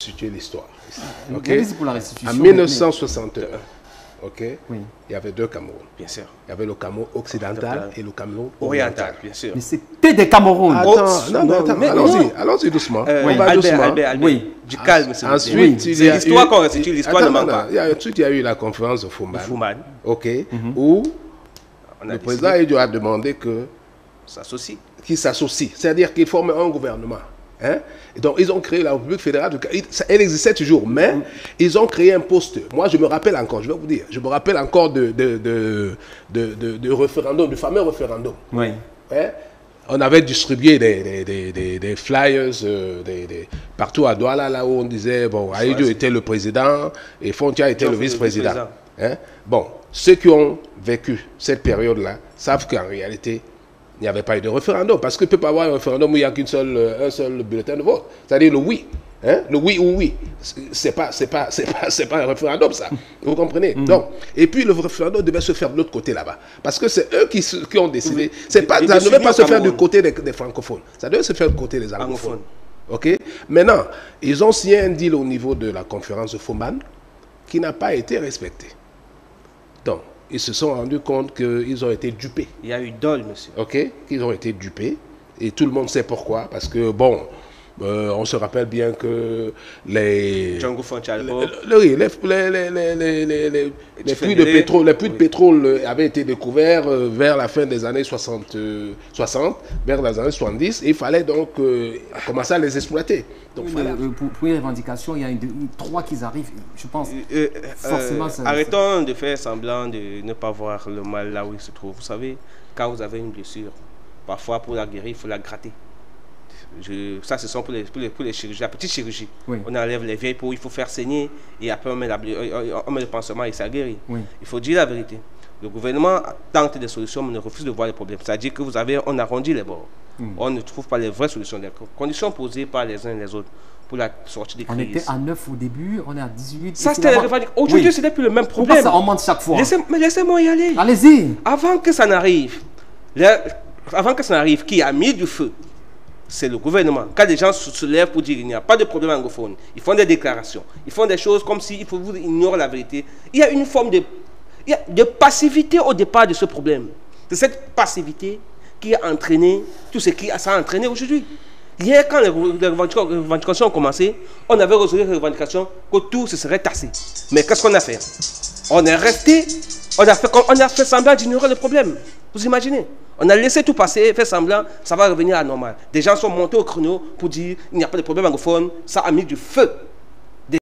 Situer l'histoire. Okay. Pour la restitution, en 1961, okay, oui, il y avait deux Cameroun. Bien sûr. Il y avait le Cameroun occidental et le Cameroun oriental. Bien sûr. Mais c'était des Cameroun. Attends, allons-y doucement. On va doucement. Albert, oui. Du calme, s'il vous plaît. Ensuite, c'est l'histoire qu'on restitue, l'histoire ne manque pas. Ensuite, il y a eu la conférence de Fouman. OK, où le président Idio a demandé que qu'ils s'associent, c'est-à-dire qu'ils forment un gouvernement. Hein? Et donc, ils ont créé la République fédérale du Cameroun. Elle existait toujours, mais ils ont créé un poste. Moi, je me rappelle encore, je vais vous dire, je me rappelle encore de référendum, du fameux référendum. Oui. Hein? On avait distribué des flyers partout à Douala, là où on disait, bon, Aïdio était le président et Fontia était le vice-président. Hein? Bon, ceux qui ont vécu cette période-là savent qu'en réalité, il n'y avait pas eu de référendum, parce qu'il ne peut pas avoir un référendum où il n'y a qu'un seul bulletin de vote. C'est-à-dire le oui. Hein? Le oui ou oui. Ce n'est pas un référendum, ça. Vous comprenez? Donc, et puis le référendum devait se faire de l'autre côté là-bas. Parce que c'est eux qui ont décidé. Ça ne devait pas se faire du côté des francophones. Ça devait se faire du côté des anglophones. OK? Maintenant, ils ont signé un deal au niveau de la conférence de Fouman qui n'a pas été respecté. Donc, ils se sont rendus compte qu'ils ont été dupés. Il y a eu dol, monsieur. OK? Qu'ils ont été dupés. Et tout le monde sait pourquoi. Parce que, bon, on se rappelle bien que les... Django Fontia, les puits de pétrole avaient été découverts vers la fin des années 60, vers les années 70. Et il fallait donc commencer à les exploiter. Donc, pour les revendications, il y a trois qui arrivent, je pense. Forcément, arrêtons de faire semblant de ne pas voir le mal là où il se trouve. Vous savez, quand vous avez une blessure, parfois pour la guérir, il faut la gratter. Ça, ce sont pour les chirurgies, la petite chirurgie. Oui. On enlève les vieilles peaux, il faut faire saigner et après on met le pansement et ça guérit. Oui. Il faut dire la vérité. Le gouvernement tente des solutions mais ne refuse de voir les problèmes. C'est-à-dire que on arrondit les bords. On ne trouve pas les vraies solutions. Les conditions posées par les uns et les autres pour la sortie des crises. On était à 9 au début, on est à 18. Ça, c'était aujourd'hui, ce n'est plus le même problème. Ça augmente chaque fois. Mais laissez-moi y aller. Allez-y. Avant que ça n'arrive, qui a mis du feu, c'est le gouvernement. Quand les gens se lèvent pour dire qu'il n'y a pas de problème anglophone, ils font des déclarations, ils font des choses comme s'il faut vous ignorer la vérité. Il y a une forme de passivité au départ de ce problème. C'est cette passivité qui a entraîné tout ce qui ça a entraîné aujourd'hui. Hier, quand les revendications ont commencé, on avait résolu les revendications que tout se serait tassé. Mais qu'est-ce qu'on a fait? On est resté, on a fait semblant d'ignorer le problème. Vous imaginez? On a laissé tout passer, fait semblant, ça va revenir à la normale. Des gens sont montés au créneau pour dire il n'y a pas de problème anglophone, ça a mis du feu